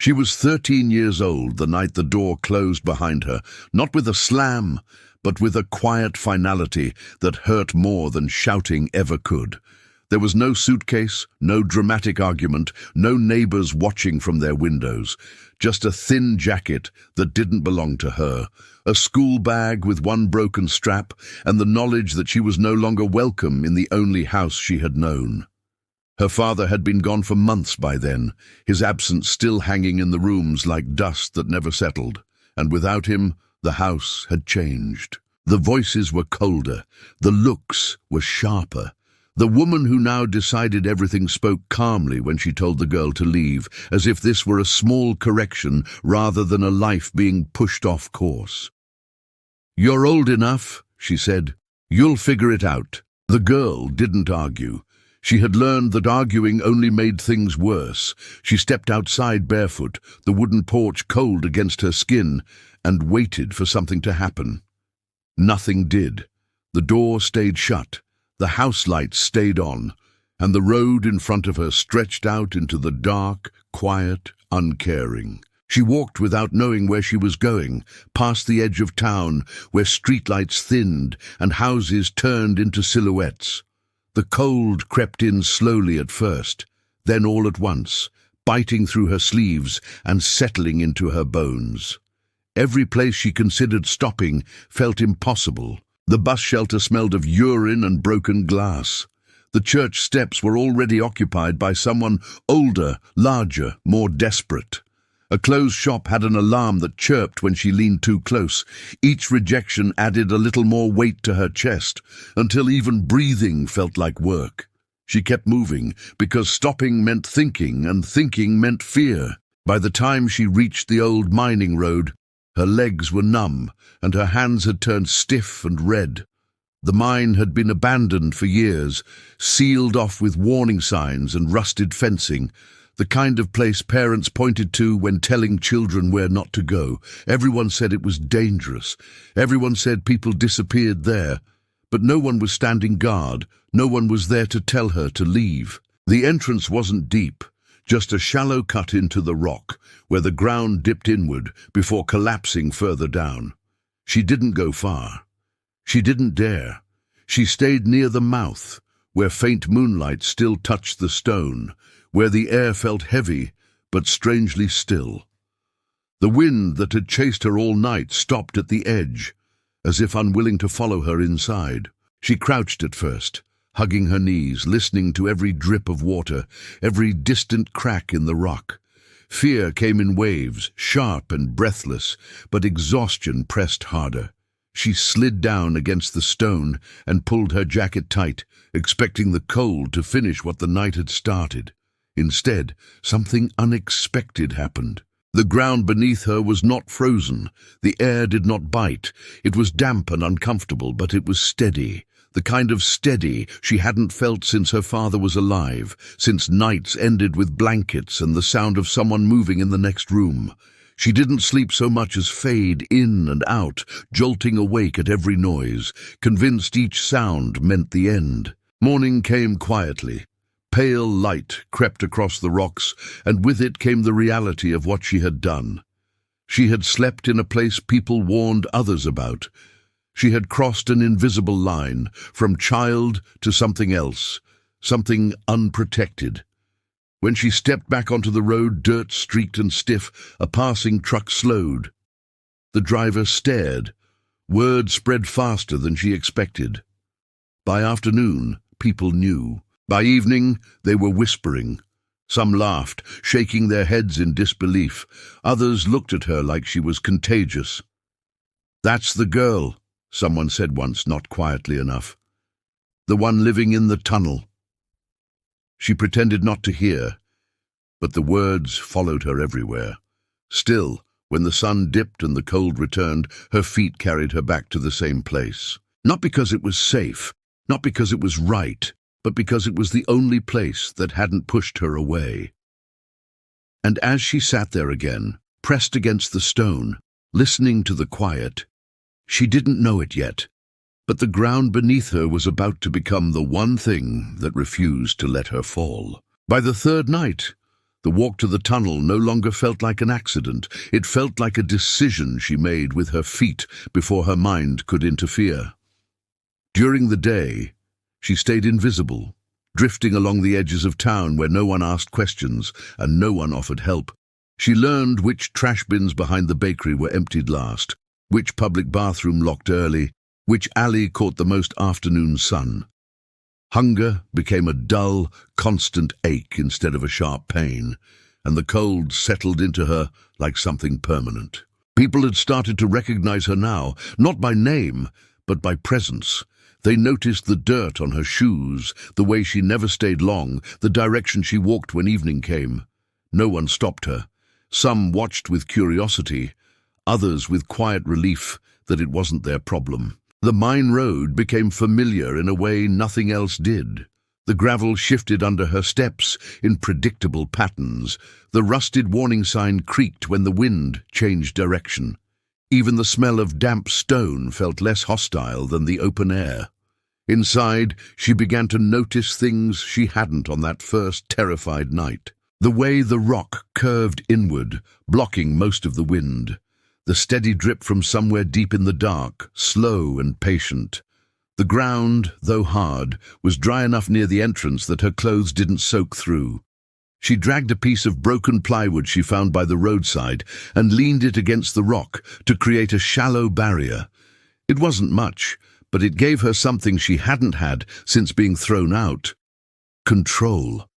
She was 13 years old the night the door closed behind her, not with a slam, but with a quiet finality that hurt more than shouting ever could. There was no suitcase, no dramatic argument, no neighbors watching from their windows, just a thin jacket that didn't belong to her, a school bag with one broken strap, and the knowledge that she was no longer welcome in the only house she had known. Her father had been gone for months by then, his absence still hanging in the rooms like dust that never settled, and without him, the house had changed. The voices were colder, the looks were sharper. The woman who now decided everything spoke calmly when she told the girl to leave, as if this were a small correction rather than a life being pushed off course. "You're old enough," she said. "You'll figure it out." The girl didn't argue. She had learned that arguing only made things worse. She stepped outside barefoot, the wooden porch cold against her skin, and waited for something to happen. Nothing did. The door stayed shut, the house lights stayed on, and the road in front of her stretched out into the dark, quiet, uncaring. She walked without knowing where she was going, past the edge of town, where streetlights thinned and houses turned into silhouettes. The cold crept in slowly at first, then all at once, biting through her sleeves and settling into her bones. Every place she considered stopping felt impossible. The bus shelter smelled of urine and broken glass. The church steps were already occupied by someone older, larger, more desperate. A closed shop had an alarm that chirped when she leaned too close. Each rejection added a little more weight to her chest, until even breathing felt like work. She kept moving, because stopping meant thinking, and thinking meant fear. By the time she reached the old mining road, her legs were numb, and her hands had turned stiff and red. The mine had been abandoned for years, sealed off with warning signs and rusted fencing, the kind of place parents pointed to when telling children where not to go. Everyone said it was dangerous. Everyone said people disappeared there. But no one was standing guard. No one was there to tell her to leave. The entrance wasn't deep, just a shallow cut into the rock, where the ground dipped inward before collapsing further down. She didn't go far. She didn't dare. She stayed near the mouth, where faint moonlight still touched the stone, where the air felt heavy, but strangely still. The wind that had chased her all night stopped at the edge, as if unwilling to follow her inside. She crouched at first, hugging her knees, listening to every drip of water, every distant crack in the rock. Fear came in waves, sharp and breathless, but exhaustion pressed harder. She slid down against the stone and pulled her jacket tight, expecting the cold to finish what the night had started. Instead, something unexpected happened. The ground beneath her was not frozen. The air did not bite. It was damp and uncomfortable, but it was steady. The kind of steady she hadn't felt since her father was alive, since nights ended with blankets and the sound of someone moving in the next room. She didn't sleep so much as fade in and out, jolting awake at every noise, convinced each sound meant the end. Morning came quietly. Pale light crept across the rocks, and with it came the reality of what she had done. She had slept in a place people warned others about. She had crossed an invisible line, from child to something else, something unprotected. When she stepped back onto the road, dirt-streaked and stiff, a passing truck slowed. The driver stared. Word spread faster than she expected. By afternoon, people knew. By evening, they were whispering. Some laughed, shaking their heads in disbelief. Others looked at her like she was contagious. "That's the girl," someone said once, not quietly enough. "The one living in the tunnel." She pretended not to hear, but the words followed her everywhere. Still, when the sun dipped and the cold returned, her feet carried her back to the same place. Not because it was safe, not because it was right, but because it was the only place that hadn't pushed her away. And as she sat there again, pressed against the stone, listening to the quiet, she didn't know it yet, but the ground beneath her was about to become the one thing that refused to let her fall. By the third night, The walk to the tunnel no longer felt like an accident. It felt like a decision she made with her feet before her mind could interfere. During the day, she stayed invisible, drifting along the edges of town where no one asked questions and no one offered help. She learned which trash bins behind the bakery were emptied last, which public bathroom locked early, which alley caught the most afternoon sun. Hunger became a dull, constant ache instead of a sharp pain, and the cold settled into her like something permanent. People had started to recognize her now, not by name, but by presence. They noticed the dirt on her shoes, the way she never stayed long, the direction she walked when evening came. No one stopped her. Some watched with curiosity, others with quiet relief that it wasn't their problem. The mine road became familiar in a way nothing else did. The gravel shifted under her steps in predictable patterns. The rusted warning sign creaked when the wind changed direction. Even the smell of damp stone felt less hostile than the open air. Inside, she began to notice things she hadn't on that first terrified night. The way the rock curved inward, blocking most of the wind. The steady drip from somewhere deep in the dark, slow and patient. The ground, though hard, was dry enough near the entrance that her clothes didn't soak through. She dragged a piece of broken plywood she found by the roadside and leaned it against the rock to create a shallow barrier. It wasn't much, but it gave her something she hadn't had since being thrown out: control.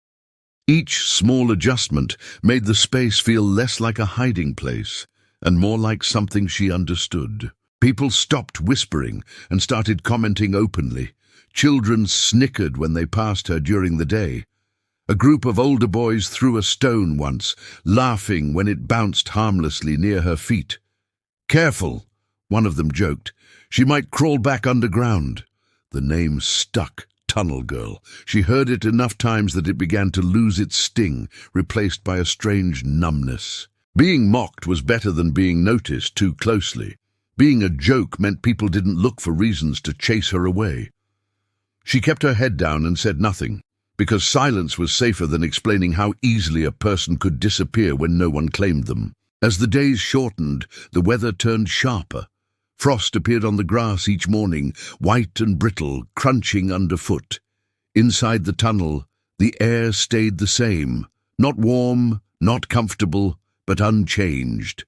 Each small adjustment made the space feel less like a hiding place and more like something she understood. People stopped whispering and started commenting openly. Children snickered when they passed her during the day. A group of older boys threw a stone once, laughing when it bounced harmlessly near her feet. "Careful," one of them joked. "She might crawl back underground." The name stuck. Tunnel Girl. She heard it enough times that it began to lose its sting, replaced by a strange numbness. Being mocked was better than being noticed too closely. Being a joke meant people didn't look for reasons to chase her away. She kept her head down and said nothing, because silence was safer than explaining how easily a person could disappear when no one claimed them. As the days shortened, the weather turned sharper. Frost appeared on the grass each morning, white and brittle, crunching underfoot. Inside the tunnel, the air stayed the same, not warm, not comfortable, but unchanged.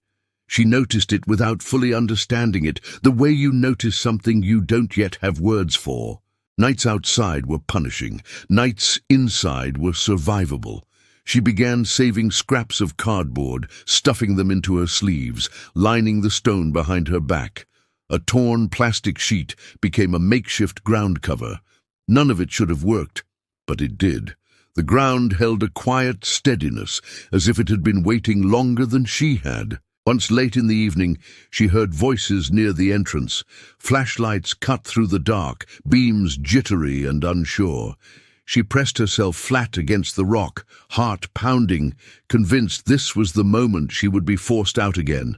She noticed it without fully understanding it, the way you notice something you don't yet have words for. Nights outside were punishing. Nights inside were survivable. She began saving scraps of cardboard, stuffing them into her sleeves, lining the stone behind her back. A torn plastic sheet became a makeshift ground cover. None of it should have worked, but it did. The ground held a quiet steadiness, as if it had been waiting longer than she had. Once late in the evening, she heard voices near the entrance. Flashlights cut through the dark, beams jittery and unsure. She pressed herself flat against the rock, heart pounding, convinced this was the moment she would be forced out again.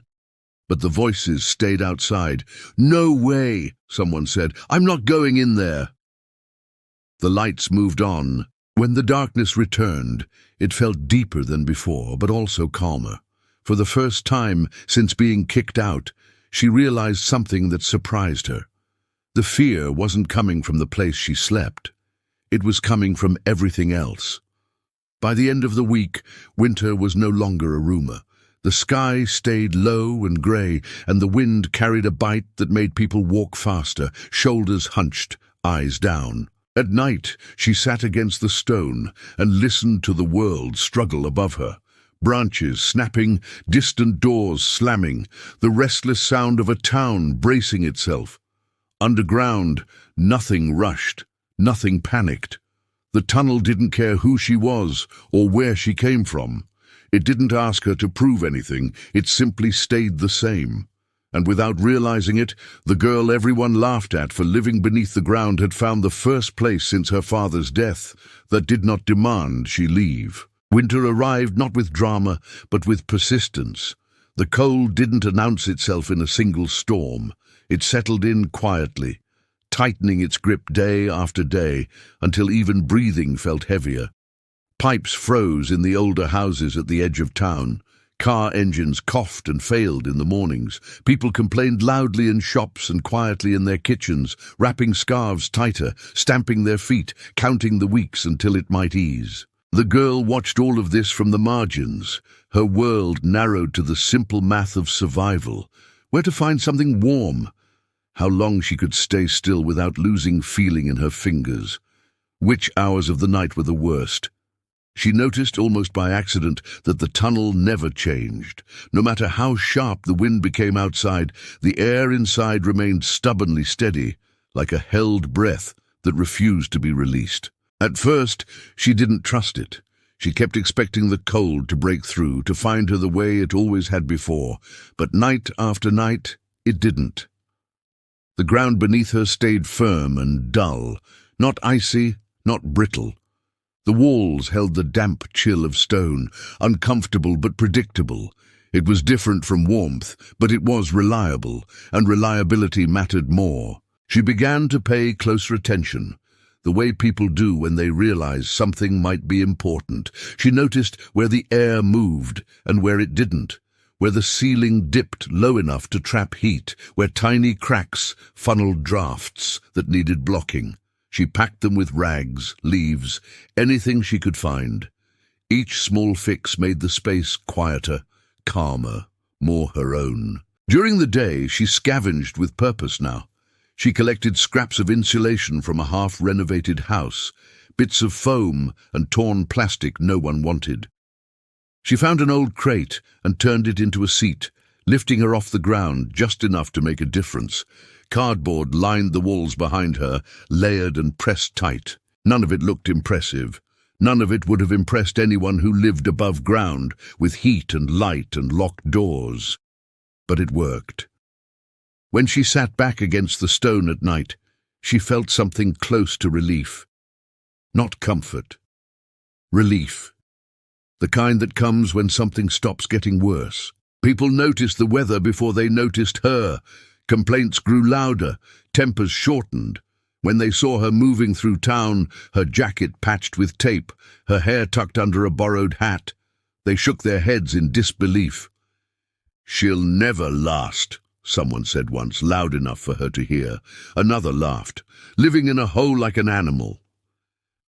But the voices stayed outside. "No way," someone said. "I'm not going in there." The lights moved on. When the darkness returned, it felt deeper than before, but also calmer. For the first time since being kicked out, she realized something that surprised her. The fear wasn't coming from the place she slept. It was coming from everything else. By the end of the week, winter was no longer a rumor. The sky stayed low and grey, and the wind carried a bite that made people walk faster, shoulders hunched, eyes down. At night, she sat against the stone and listened to the world struggle above her. Branches snapping, distant doors slamming, the restless sound of a town bracing itself. Underground, nothing rushed, nothing panicked. The tunnel didn't care who she was or where she came from. It didn't ask her to prove anything, it simply stayed the same. And without realizing it, the girl everyone laughed at for living beneath the ground had found the first place since her father's death that did not demand she leave. Winter arrived not with drama, but with persistence. The cold didn't announce itself in a single storm. It settled in quietly, tightening its grip day after day until even breathing felt heavier. Pipes froze in the older houses at the edge of town. Car engines coughed and failed in the mornings. People complained loudly in shops and quietly in their kitchens, wrapping scarves tighter, stamping their feet, counting the weeks until it might ease. The girl watched all of this from the margins, her world narrowed to the simple math of survival. Where to find something warm? How long she could stay still without losing feeling in her fingers. Which hours of the night were the worst? She noticed, almost by accident, that the tunnel never changed. No matter how sharp the wind became outside, the air inside remained stubbornly steady, like a held breath that refused to be released. At first, she didn't trust it. She kept expecting the cold to break through, to find her the way it always had before. But night after night, it didn't. The ground beneath her stayed firm and dull, not icy, not brittle. The walls held the damp chill of stone, uncomfortable but predictable. It was different from warmth, but it was reliable, and reliability mattered more. She began to pay closer attention, the way people do when they realize something might be important. She noticed where the air moved and where it didn't, where the ceiling dipped low enough to trap heat, where tiny cracks funneled drafts that needed blocking. She packed them with rags, leaves, anything she could find. Each small fix made the space quieter, calmer, more her own. During the day, she scavenged with purpose now. She collected scraps of insulation from a half-renovated house, bits of foam and torn plastic no one wanted. She found an old crate and turned it into a seat, lifting her off the ground just enough to make a difference. Cardboard lined the walls behind her, layered and pressed tight. None of it looked impressive. None of it would have impressed anyone who lived above ground, with heat and light and locked doors. But it worked. When she sat back against the stone at night, she felt something close to relief. Not comfort. Relief. The kind that comes when something stops getting worse. People noticed the weather before they noticed her. Complaints grew louder, tempers shortened. When they saw her moving through town, her jacket patched with tape, her hair tucked under a borrowed hat, they shook their heads in disbelief. "She'll never last," someone said once, loud enough for her to hear. Another laughed, "Living in a hole like an animal."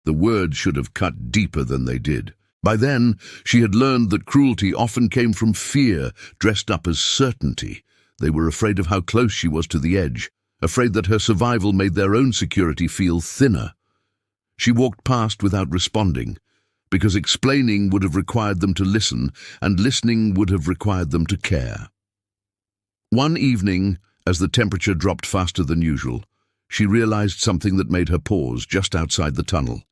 The words should have cut deeper than they did. By then, she had learned that cruelty often came from fear dressed up as certainty. They were afraid of how close she was to the edge, afraid that her survival made their own security feel thinner. She walked past without responding, because explaining would have required them to listen, and listening would have required them to care. One evening, as the temperature dropped faster than usual, she realized something that made her pause just outside the tunnel.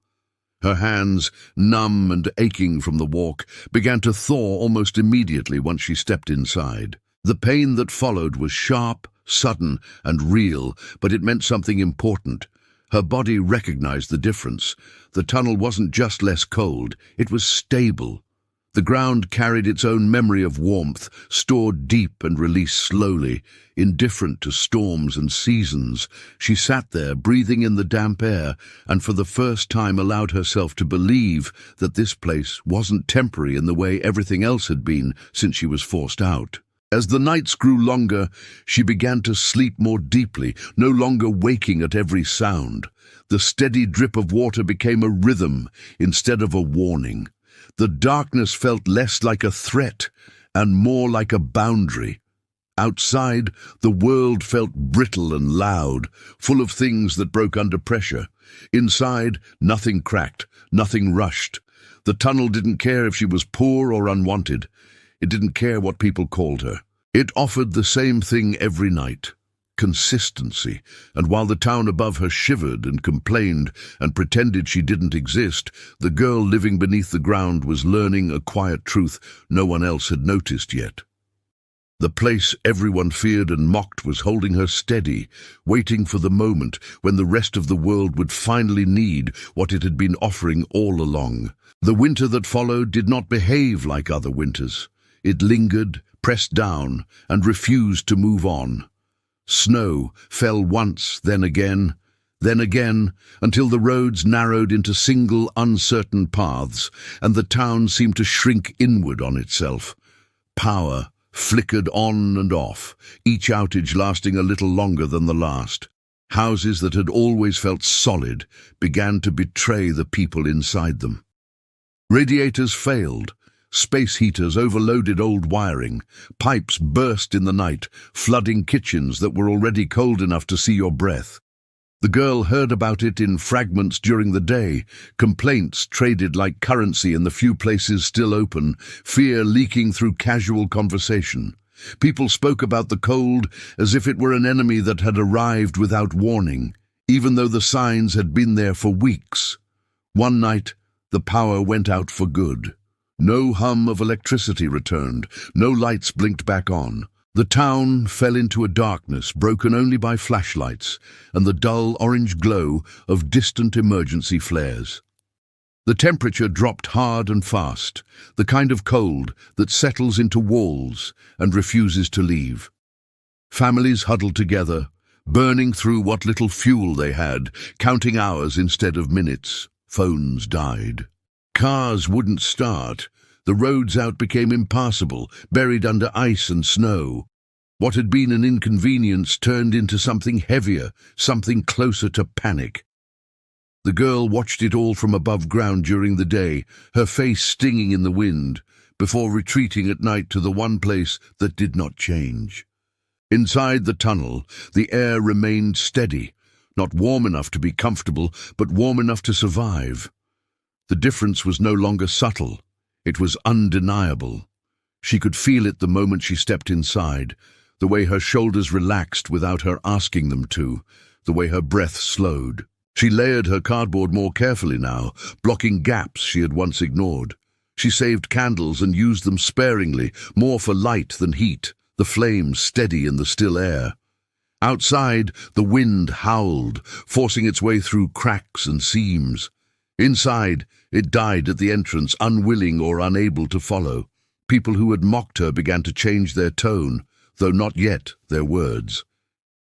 Her hands, numb and aching from the walk, began to thaw almost immediately once she stepped inside. The pain that followed was sharp, sudden, and real, but it meant something important. Her body recognized the difference. The tunnel wasn't just less cold, it was stable. The ground carried its own memory of warmth, stored deep and released slowly, indifferent to storms and seasons. She sat there, breathing in the damp air, and for the first time allowed herself to believe that this place wasn't temporary in the way everything else had been since she was forced out. As the nights grew longer, she began to sleep more deeply, no longer waking at every sound. The steady drip of water became a rhythm instead of a warning. The darkness felt less like a threat and more like a boundary. Outside, the world felt brittle and loud, full of things that broke under pressure. Inside, nothing cracked, nothing rushed. The tunnel didn't care if she was poor or unwanted. It didn't care what people called her. It offered the same thing every night. Consistency, and while the town above her shivered and complained and pretended she didn't exist, the girl living beneath the ground was learning a quiet truth no one else had noticed yet. The place everyone feared and mocked was holding her steady, waiting for the moment when the rest of the world would finally need what it had been offering all along. The winter that followed did not behave like other winters. It lingered, pressed down, and refused to move on. Snow fell once, then again, then again, until the roads narrowed into single, uncertain paths, and the town seemed to shrink inward on itself. Power flickered on and off, each outage lasting a little longer than the last. Houses that had always felt solid began to betray the people inside them. Radiators failed. Space heaters overloaded old wiring. Pipes burst in the night, flooding kitchens that were already cold enough to see your breath. The girl heard about it in fragments during the day, complaints traded like currency in the few places still open, fear leaking through casual conversation. People spoke about the cold as if it were an enemy that had arrived without warning, even though the signs had been there for weeks. One night, the power went out for good. No hum of electricity returned, no lights blinked back on. The town fell into a darkness broken only by flashlights and the dull orange glow of distant emergency flares. The temperature dropped hard and fast, the kind of cold that settles into walls and refuses to leave. Families huddled together, burning through what little fuel they had, counting hours instead of minutes. Phones died. Cars wouldn't start. The roads out became impassable, buried under ice and snow. What had been an inconvenience turned into something heavier, something closer to panic. The girl watched it all from above ground during the day, her face stinging in the wind, before retreating at night to the one place that did not change. Inside the tunnel, the air remained steady, not warm enough to be comfortable, but warm enough to survive. The difference was no longer subtle. It was undeniable. She could feel it the moment she stepped inside, the way her shoulders relaxed without her asking them to, the way her breath slowed. She layered her cardboard more carefully now, blocking gaps she had once ignored. She saved candles and used them sparingly, more for light than heat, the flames steady in the still air. Outside, the wind howled, forcing its way through cracks and seams. Inside, it died at the entrance, unwilling or unable to follow. People who had mocked her began to change their tone, though not yet their words.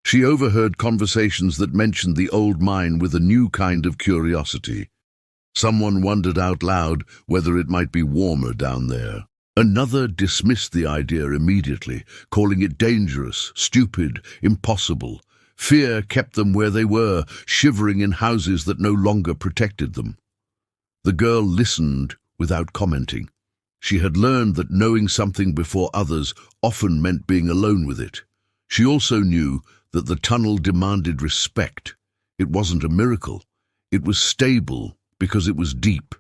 She overheard conversations that mentioned the old mine with a new kind of curiosity. Someone wondered out loud whether it might be warmer down there. Another dismissed the idea immediately, calling it dangerous, stupid, impossible. Fear kept them where they were, shivering in houses that no longer protected them. The girl listened without commenting. She had learned that knowing something before others often meant being alone with it. She also knew that the tunnel demanded respect. It wasn't a miracle. It was stable because it was deep,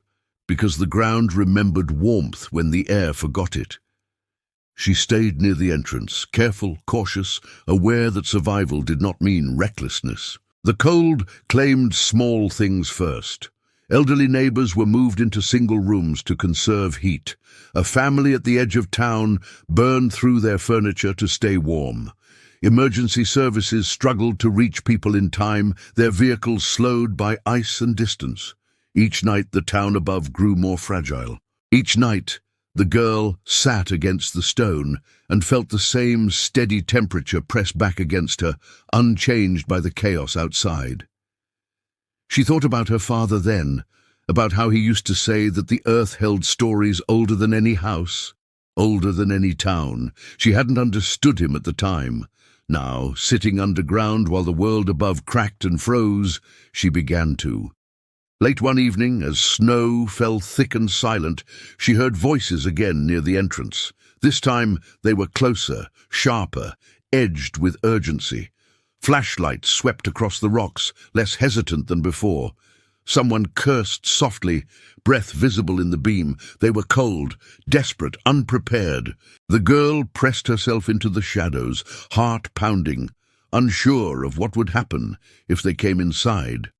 because the ground remembered warmth when the air forgot it. She stayed near the entrance, careful, cautious, aware that survival did not mean recklessness. The cold claimed small things first. Elderly neighbors were moved into single rooms to conserve heat. A family at the edge of town burned through their furniture to stay warm. Emergency services struggled to reach people in time, their vehicles slowed by ice and distance. Each night the town above grew more fragile. Each night the girl sat against the stone and felt the same steady temperature press back against her, unchanged by the chaos outside. She thought about her father then, about how he used to say that the earth held stories older than any house, older than any town. She hadn't understood him at the time. Now, sitting underground while the world above cracked and froze, she began to. Late one evening, as snow fell thick and silent, she heard voices again near the entrance. This time they were closer, sharper, edged with urgency. Flashlights swept across the rocks, less hesitant than before. Someone cursed softly, breath visible in the beam. They were cold, desperate, unprepared. The girl pressed herself into the shadows, heart pounding, unsure of what would happen if they came inside.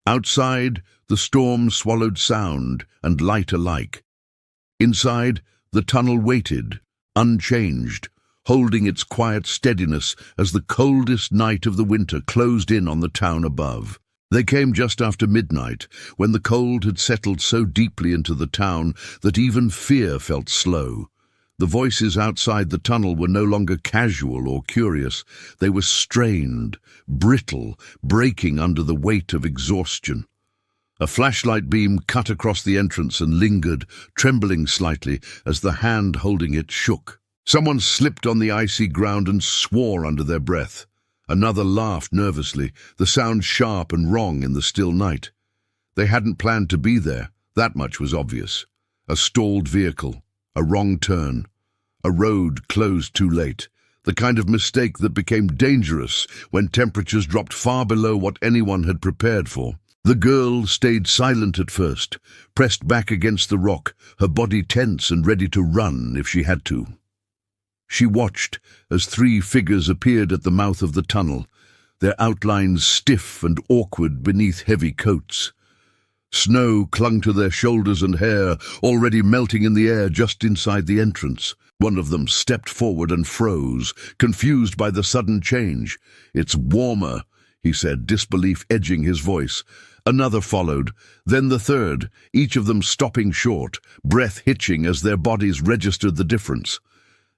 Outside, the storm swallowed sound and light alike. Inside, the tunnel waited, unchanged, holding its quiet steadiness as the coldest night of the winter closed in on the town above. They came just after midnight, when the cold had settled so deeply into the town that even fear felt slow. The voices outside the tunnel were no longer casual or curious. They were strained, brittle, breaking under the weight of exhaustion. A flashlight beam cut across the entrance and lingered, trembling slightly as the hand holding it shook. Someone slipped on the icy ground and swore under their breath. Another laughed nervously, the sound sharp and wrong in the still night. They hadn't planned to be there, that much was obvious. A stalled vehicle, a wrong turn, a road closed too late, the kind of mistake that became dangerous when temperatures dropped far below what anyone had prepared for. The girl stayed silent at first, pressed back against the rock, her body tense and ready to run if she had to. She watched as 3 figures appeared at the mouth of the tunnel, their outlines stiff and awkward beneath heavy coats. Snow clung to their shoulders and hair, already melting in the air just inside the entrance. One of them stepped forward and froze, confused by the sudden change. "It's warmer," he said, disbelief edging his voice. Another followed, then the third, each of them stopping short, breath hitching as their bodies registered the difference.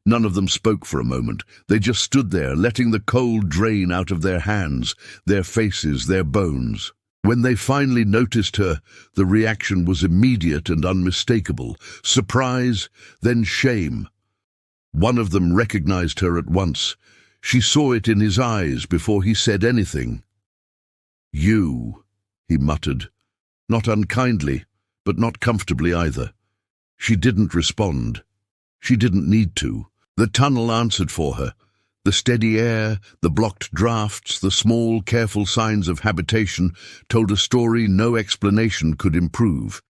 None of them spoke for a moment. They just stood there, letting the cold drain out of their hands, their faces, their bones. When they finally noticed her, the reaction was immediate and unmistakable. Surprise, then shame. One of them recognized her at once. She saw it in his eyes before he said anything. "You," he muttered, not unkindly, but not comfortably either. She didn't respond. She didn't need to. The tunnel answered for her. The steady air, the blocked drafts, the small, careful signs of habitation told a story no explanation could improve.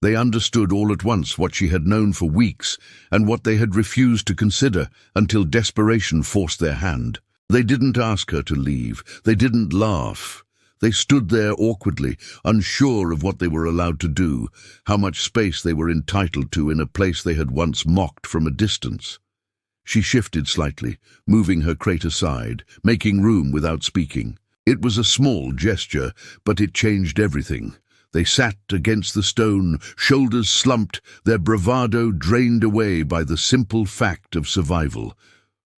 They understood all at once what she had known for weeks and what they had refused to consider until desperation forced their hand. They didn't ask her to leave. They didn't laugh. They stood there awkwardly, unsure of what they were allowed to do, how much space they were entitled to in a place they had once mocked from a distance. She shifted slightly, moving her crate aside, making room without speaking. It was a small gesture, but it changed everything. They sat against the stone, shoulders slumped, their bravado drained away by the simple fact of survival.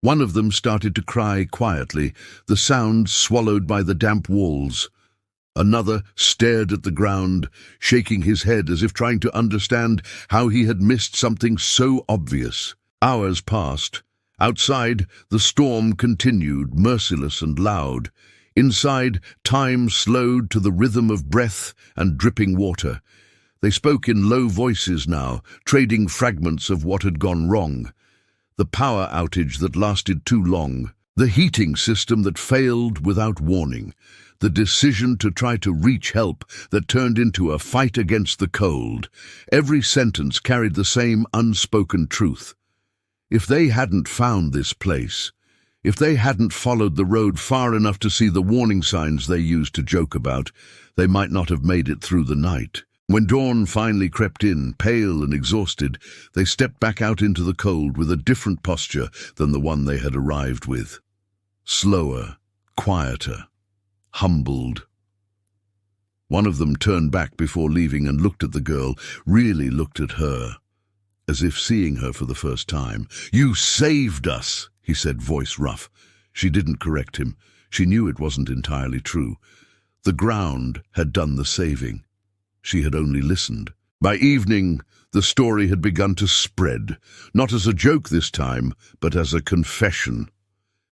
One of them started to cry quietly, the sound swallowed by the damp walls. Another stared at the ground, shaking his head as if trying to understand how he had missed something so obvious. Hours passed. Outside, the storm continued, merciless and loud. Inside, time slowed to the rhythm of breath and dripping water. They spoke in low voices now, trading fragments of what had gone wrong. The power outage that lasted too long, the heating system that failed without warning, the decision to try to reach help that turned into a fight against the cold. Every sentence carried the same unspoken truth. If they hadn't found this place, if they hadn't followed the road far enough to see the warning signs they used to joke about, they might not have made it through the night. When dawn finally crept in, pale and exhausted, they stepped back out into the cold with a different posture than the one they had arrived with. Slower, quieter, humbled. One of them turned back before leaving and looked at the girl, really looked at her, as if seeing her for the first time. "You saved us," he said, voice rough. She didn't correct him. She knew it wasn't entirely true. The ground had done the saving. She had only listened. By evening, the story had begun to spread, not as a joke this time, but as a confession.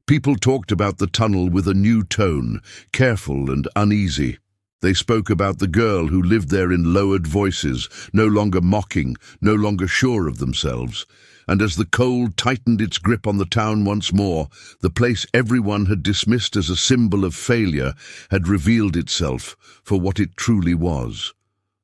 People talked about the tunnel with a new tone, careful and uneasy. They spoke about the girl who lived there in lowered voices, no longer mocking, no longer sure of themselves. And as the cold tightened its grip on the town once more, the place everyone had dismissed as a symbol of failure had revealed itself for what it truly was.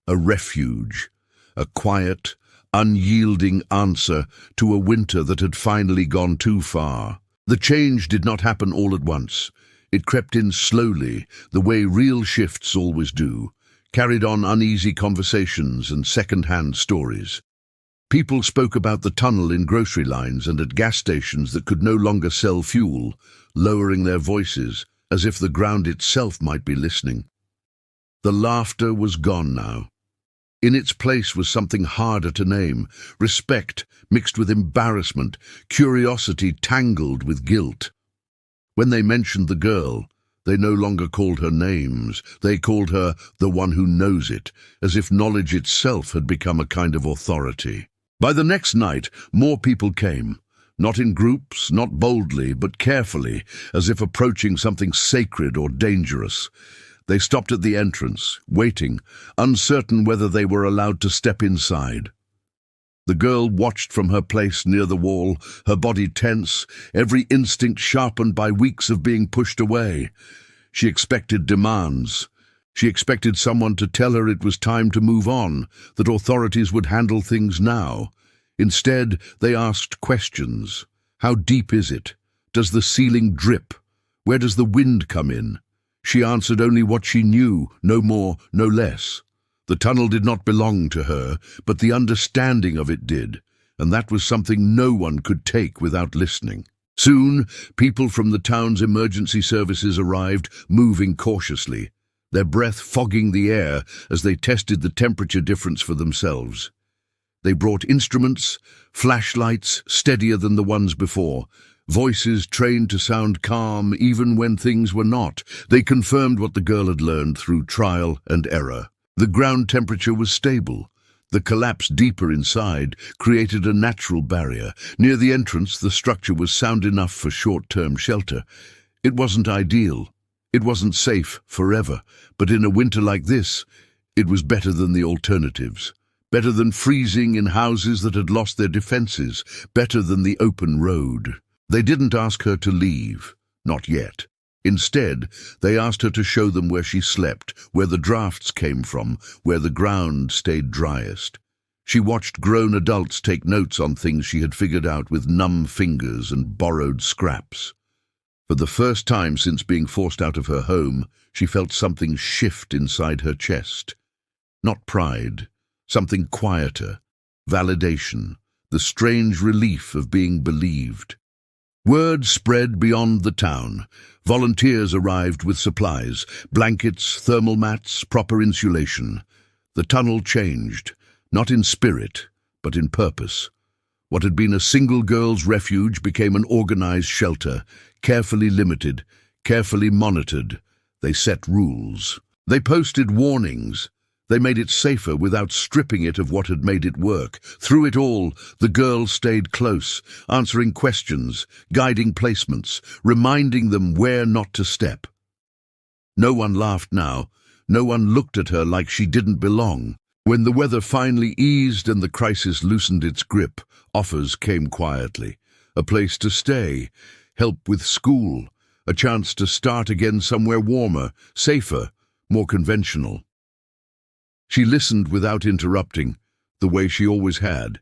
A refuge, a quiet, unyielding answer to a winter that had finally gone too far. The change did not happen all at once. It crept in slowly, the way real shifts always do, carried on uneasy conversations and second-hand stories. People spoke about the tunnel in grocery lines and at gas stations that could no longer sell fuel, lowering their voices, as if the ground itself might be listening. The laughter was gone now. In its place was something harder to name, respect mixed with embarrassment, curiosity tangled with guilt. When they mentioned the girl, they no longer called her names. They called her the one who knows it, as if knowledge itself had become a kind of authority. By the next night, more people came, not in groups, not boldly, but carefully, as if approaching something sacred or dangerous. They stopped at the entrance, waiting, uncertain whether they were allowed to step inside. The girl watched from her place near the wall, her body tense, every instinct sharpened by weeks of being pushed away. She expected demands. She expected someone to tell her it was time to move on, that authorities would handle things now. Instead, they asked questions. How deep is it? Does the ceiling drip? Where does the wind come in? She answered only what she knew, no more, no less. The tunnel did not belong to her, but the understanding of it did, and that was something no one could take without listening. Soon, people from the town's emergency services arrived, moving cautiously, their breath fogging the air as they tested the temperature difference for themselves. They brought instruments, flashlights steadier than the ones before, voices trained to sound calm even when things were not. They confirmed what the girl had learned through trial and error. The ground temperature was stable. The collapse deeper inside created a natural barrier. Near the entrance, the structure was sound enough for short-term shelter. It wasn't ideal. It wasn't safe forever. But in a winter like this, it was better than the alternatives. Better than freezing in houses that had lost their defenses. Better than the open road. They didn't ask her to leave. Not yet. Instead, they asked her to show them where she slept, where the drafts came from, where the ground stayed driest. She watched grown adults take notes on things she had figured out with numb fingers and borrowed scraps. For the first time since being forced out of her home, she felt something shift inside her chest. Not pride, something quieter, validation, the strange relief of being believed. Word spread beyond the town. Volunteers arrived with supplies, blankets, thermal mats, proper insulation. The tunnel changed, not in spirit, but in purpose. What had been a single girl's refuge became an organized shelter, carefully limited, carefully monitored. They set rules. They posted warnings. They made it safer without stripping it of what had made it work. Through it all, the girl stayed close, answering questions, guiding placements, reminding them where not to step. No one laughed now. No one looked at her like she didn't belong. When the weather finally eased and the crisis loosened its grip, offers came quietly. A place to stay, help with school, a chance to start again somewhere warmer, safer, more conventional. She listened without interrupting, the way she always had.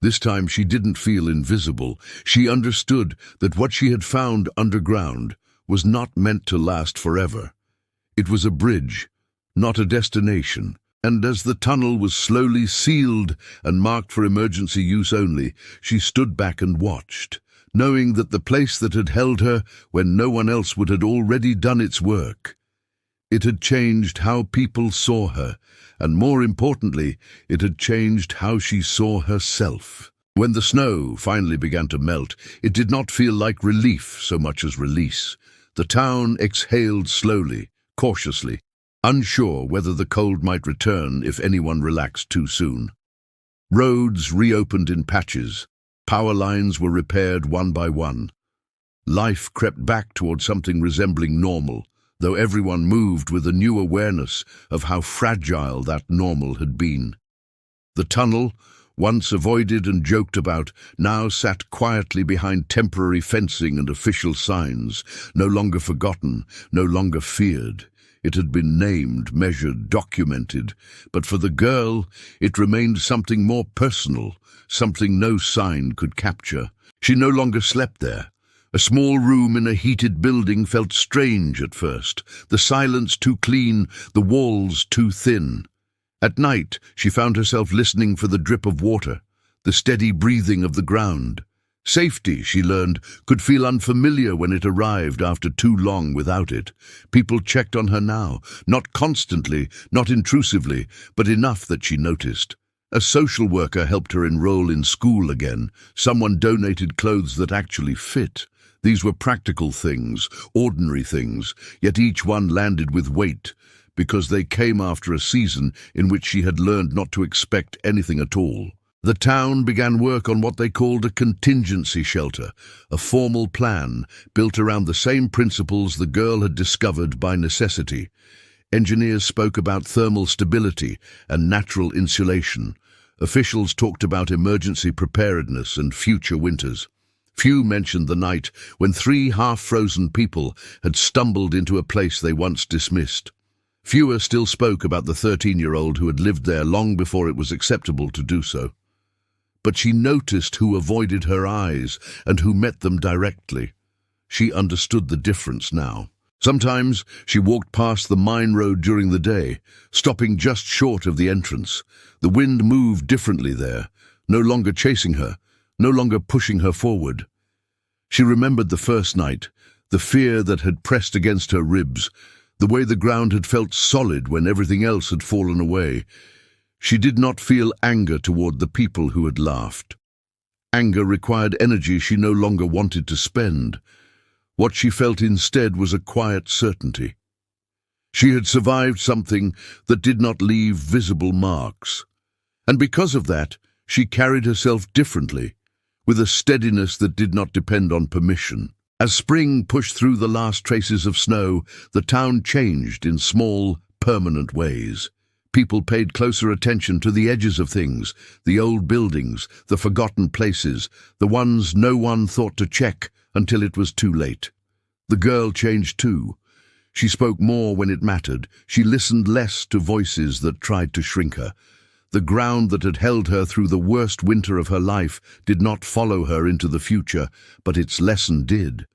This time she didn't feel invisible. She understood that what she had found underground was not meant to last forever. It was a bridge, not a destination. And as the tunnel was slowly sealed and marked for emergency use only, she stood back and watched, knowing that the place that had held her when no one else would had already done its work. It had changed how people saw her, and more importantly, it had changed how she saw herself. When the snow finally began to melt, it did not feel like relief so much as release. The town exhaled slowly, cautiously, unsure whether the cold might return if anyone relaxed too soon. Roads reopened in patches. Power lines were repaired one by one. Life crept back toward something resembling normal, though everyone moved with a new awareness of how fragile that normal had been. The tunnel, once avoided and joked about, now sat quietly behind temporary fencing and official signs, no longer forgotten, no longer feared. It had been named, measured, documented, but for the girl, it remained something more personal, something no sign could capture. She no longer slept there. A small room in a heated building felt strange at first, the silence too clean, the walls too thin. At night, she found herself listening for the drip of water, the steady breathing of the ground. Safety, she learned, could feel unfamiliar when it arrived after too long without it. People checked on her now, not constantly, not intrusively, but enough that she noticed. A social worker helped her enroll in school again. Someone donated clothes that actually fit. These were practical things, ordinary things, yet each one landed with weight, because they came after a season in which she had learned not to expect anything at all. The town began work on what they called a contingency shelter, a formal plan built around the same principles the girl had discovered by necessity. Engineers spoke about thermal stability and natural insulation. Officials talked about emergency preparedness and future winters. Few mentioned the night when 3 half-frozen people had stumbled into a place they once dismissed. Fewer still spoke about the 13-year-old who had lived there long before it was acceptable to do so. But she noticed who avoided her eyes and who met them directly. She understood the difference now. Sometimes she walked past the mine road during the day, stopping just short of the entrance. The wind moved differently there, no longer chasing her, no longer pushing her forward. She remembered the first night, the fear that had pressed against her ribs, the way the ground had felt solid when everything else had fallen away. She did not feel anger toward the people who had laughed. Anger required energy she no longer wanted to spend. What she felt instead was a quiet certainty. She had survived something that did not leave visible marks. And because of that, she carried herself differently, with a steadiness that did not depend on permission. As spring pushed through the last traces of snow, the town changed in small, permanent ways. People paid closer attention to the edges of things, the old buildings, the forgotten places, the ones no one thought to check until it was too late. The girl changed too. She spoke more when it mattered. She listened less to voices that tried to shrink her. The ground that had held her through the worst winter of her life did not follow her into the future, but its lesson did.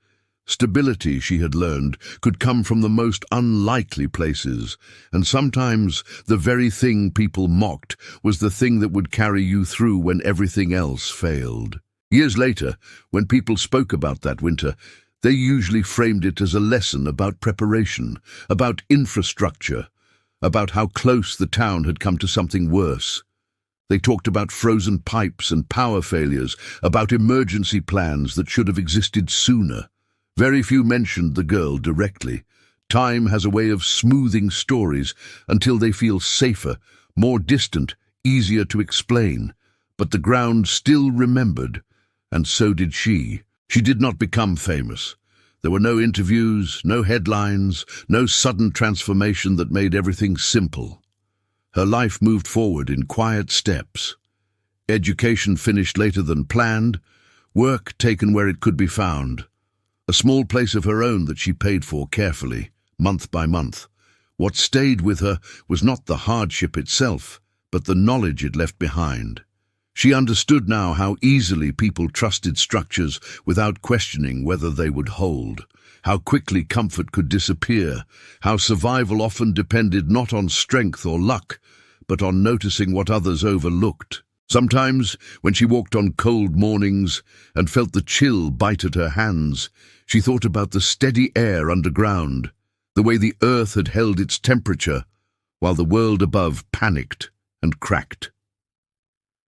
Stability, she had learned, could come from the most unlikely places, and sometimes the very thing people mocked was the thing that would carry you through when everything else failed. Years later, when people spoke about that winter, they usually framed it as a lesson about preparation, about infrastructure, about how close the town had come to something worse. They talked about frozen pipes and power failures, about emergency plans that should have existed sooner. Very few mentioned the girl directly. Time has a way of smoothing stories until they feel safer, more distant, easier to explain. But the ground still remembered, and so did she. She did not become famous. There were no interviews, no headlines, no sudden transformation that made everything simple. Her life moved forward in quiet steps. Education finished later than planned, work taken where it could be found. A small place of her own that she paid for carefully, month by month. What stayed with her was not the hardship itself, but the knowledge it left behind. She understood now how easily people trusted structures without questioning whether they would hold, how quickly comfort could disappear, how survival often depended not on strength or luck, but on noticing what others overlooked. Sometimes, when she walked on cold mornings and felt the chill bite at her hands, she thought about the steady air underground, the way the earth had held its temperature, while the world above panicked and cracked.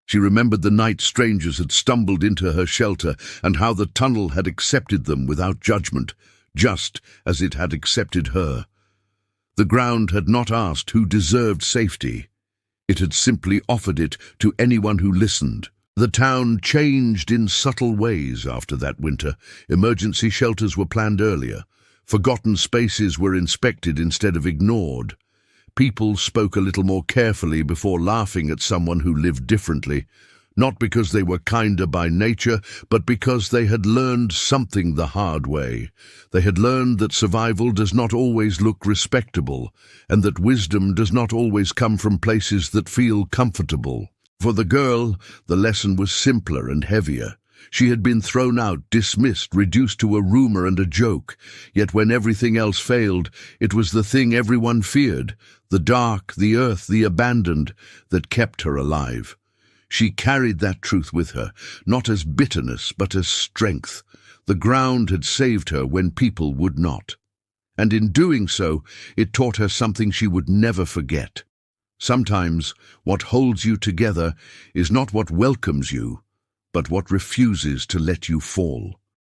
She remembered the night strangers had stumbled into her shelter and how the tunnel had accepted them without judgment, just as it had accepted her. The ground had not asked who deserved safety. It had simply offered it to anyone who listened. The town changed in subtle ways after that winter. Emergency shelters were planned earlier. Forgotten spaces were inspected instead of ignored. People spoke a little more carefully before laughing at someone who lived differently, not because they were kinder by nature, but because they had learned something the hard way. They had learned that survival does not always look respectable, and that wisdom does not always come from places that feel comfortable. For the girl, the lesson was simpler and heavier. She had been thrown out, dismissed, reduced to a rumor and a joke. Yet when everything else failed, it was the thing everyone feared, the dark, the earth, the abandoned, that kept her alive. She carried that truth with her, not as bitterness, but as strength. The ground had saved her when people would not. And in doing so, it taught her something she would never forget. Sometimes what holds you together is not what welcomes you, but what refuses to let you fall.